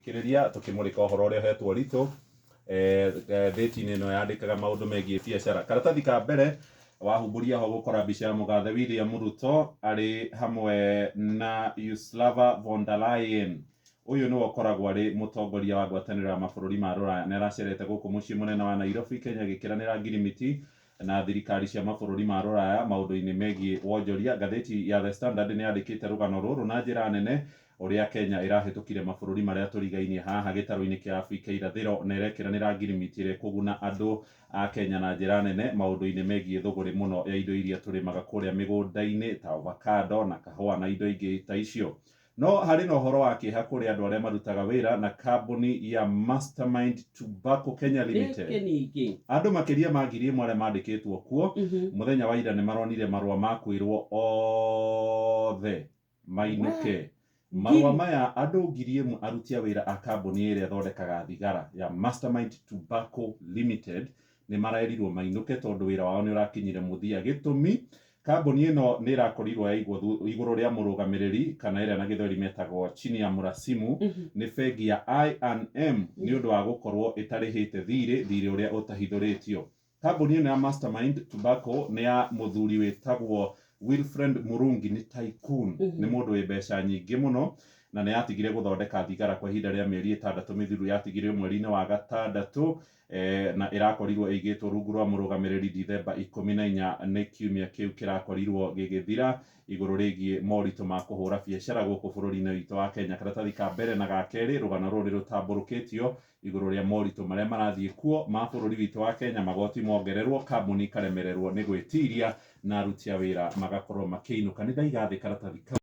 Kĩrĩria tũkĩmũrĩka ũhoro ũrĩa ũhetwo ritũ thĩti-inĩ ĩno yandĩkaga maũndũ megiĩ biacara. Karatathi ka mbere wahumburia ho gũkora mbica ya mũgathe William Ruto arĩ hamwe na Ursula von der Leyen. Ũyũ nĩwe ũkoragwo arĩ mũtongoria wa ngwatanĩro ya mabũrũri ma Rũraya, nĩ aracerete gũkũ mũciĩ mũnene wa Nairobi, Kenya, gĩkĩranĩra ngirimiti na thirikari cia mabũrũri ma Rũraya maũndũ-inĩ megiĩ wonjoria. Ngathĩti ya The Standard nĩ yandĩkĩte rũgano rũrũ na njĩra nene ũrĩa Kenya ĩrahĩtũkire mabũrũri marĩa tũrigainie haha gĩtarũ-inĩ kĩa Afrika irathĩro, na ĩrekĩranĩra ngirimiti ĩrĩa ĩkũguna andũ a Kenya na njĩra nene maũndũ-inĩ megiĩ thũgũrĩ mũno ya indo iria tũrĩmaga kũrĩa mĩgũnda-inĩ ta avocado na kahũa na indo ingĩ ta icio. No harĩ na ũhoro wa kĩeha kũrĩ andũ arĩa marutaga wĩra na kambuni ya Mastermind Tobacco Kenya Limited. Andũ makĩria ma 1,000 arĩa mandĩkĩtwo kuo mũthenya wa ira nĩ maronire marũa ma kwĩrwo othe mainũke. Marũa maya andũ 1,000 aruti a wĩra a kambuni ĩrĩa ĩthondekaga thigara ya Mastermind Tobacco Limited nĩ marerirwo mainũke tondũ wĩra wao nĩ ũrakinyire mũthia. Gĩtũmi, kambuni ĩno nĩ ĩrakorirwo yaigwo igũrũ rĩa mũrũgamĩrĩri kana ĩrĩa na gĩthweri metagwo chini ya mrasimu nĩ bengi ya I&M nĩ ũndũ wa gũkorwo ĩtarĩhĩte thirĩ ũrĩa ũtahithũrĩtio. Kambuni ĩno ya Mastermind Tobacco nĩ ya mũthuri wĩtagwo Wilfred Murungi, nĩ tycoon, nĩ mũndũ wĩ mbeca nyingĩ mũno, na nĩ yatigire gũthondeka thigara kwa ihinda rĩa mĩeri 6 mĩthiru. Yatigire mweri-inĩ wa gatandatũ na ĩrakorirwo ĩigĩtwo rungu rwa mũrũgamĩrĩri Dithemba 14 nĩ kiumia kĩu kĩrakorirwo gĩgĩthira igũrũ rĩgiĩ moritũ ma kũhũra biacara gũkũ bũrũri-inĩ witũ wa Kenya. Karatathi ka mbere na ga kerĩ, rũgano rũrũ nĩ rũtambũrũkĩtio igũrũ rĩa moritũ marĩa marathiĩ kuo ma bũrũri witũ wa Kenya, magoti mongererwo, kambuni ikaremererwo nĩ gwĩtiria na aruti a wĩra magakorwo makĩinũka. Nĩ ndaiga thĩ karatathi kau.